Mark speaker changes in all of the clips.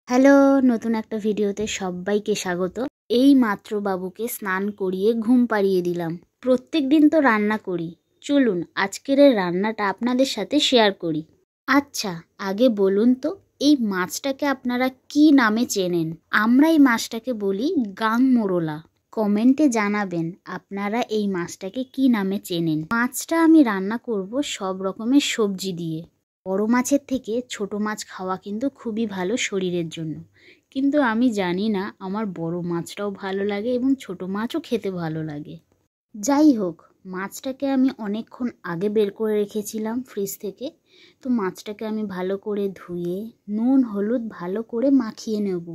Speaker 1: Hello, নতুন একটা ভিডিওতে সবাইকে স্বাগত। এই মাত্র বাবুকে স্নান করিয়ে ঘুম পাড়িয়ে দিলাম। প্রত্যেক দিন তো রান্না করি, চলুন আজকের এই রান্নাটা আপনাদের সাথে শেয়ার করি। আচ্ছা, আগে বলুন তো এই মাছটাকে আপনারা কি নামে চেনেন? আমরা এই মাছটাকে বলি গাংমোরলা। কমেন্টে জানাবেন আপনারা এই মাছটাকে কি নামে চেনেন। মাছটা আমি রান্না করব সব রকমের সবজি দিয়ে। বড় মাছের থেকে ছোট মাছ খাওয়া কিন্তু খুবই ভালো শরীরের জন্য, কিন্তু আমি জানি না আমার বড় মাছটাও ভালো লাগে এবং ছোট মাছও খেতে ভালো লাগে। যাই হোক, মাছটাকে আমি অনেকক্ষণ আগে বের করে রেখেছিলাম ফ্রিজ থেকে। তো মাছটাকে আমি ভালো করে ধুয়ে নুন হলুদ ভালো করে মাখিয়ে নেব।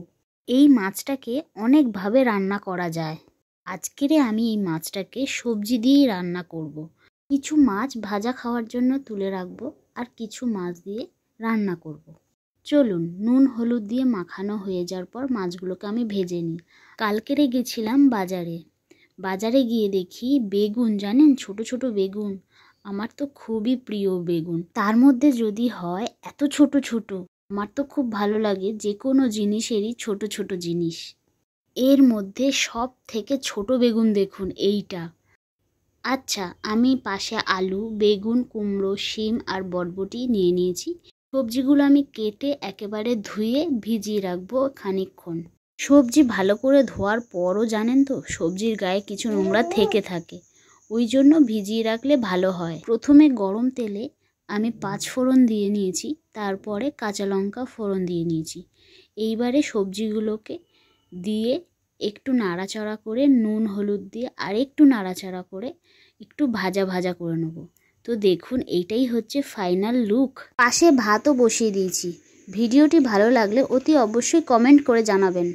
Speaker 1: এই মাছটাকে অনেকভাবে রান্না করা যায়। আজকেরে আমি এই মাছটাকে সবজি দিয়েই রান্না করব। কিছু মাছ ভাজা খাওয়ার জন্য তুলে রাখবো আর কিছু মাছ দিয়ে রান্না করব। চলুন, নুন হলুদ দিয়ে মাখানো হয়ে যাওয়ার পর মাছগুলোকে আমি ভেজে নিই। কালকেরে গেছিলাম বাজারে গিয়ে দেখি বেগুন, জানেন, ছোট ছোট বেগুন। আমার তো খুবই প্রিয় বেগুন, তার মধ্যে যদি হয় এত ছোট ছোট। আমার তো খুব ভালো লাগে যে কোনো জিনিসেরই ছোট ছোট জিনিস। এর মধ্যে সব থেকে ছোট বেগুন দেখুন এইটা। আচ্ছা, আমি পাশে আলু, বেগুন, কুমড়ো, শিম আর বরবটি নিয়ে নিয়েছি। সবজিগুলো আমি কেটে একেবারে ধুয়ে ভিজিয়ে রাখবো খানিকক্ষণ। সবজি ভালো করে ধোয়ার পরও জানেন তো সবজির গায়ে কিছু নোংরা থেকে থাকে, ওই জন্য ভিজিয়ে রাখলে ভালো হয়। প্রথমে গরম তেলে আমি 5 ফোড়ন দিয়ে নিয়েছি, তারপরে কাঁচা লঙ্কা ফোড়ন দিয়ে নিয়েছি। এইবারে সবজিগুলোকে দিয়ে একটু নাড়াচাড়া করে নুন হলুদ দিয়ে আর একটু নাড়াচাড়া করে একটু ভাজা ভাজা করে নেব। তো দেখুন, এইটাই হচ্ছে ফাইনাল লুক। পাশে ভাতও বসিয়ে দিয়েছি। ভিডিওটি ভালো লাগলে অতি অবশ্যই কমেন্ট করে জানাবেন।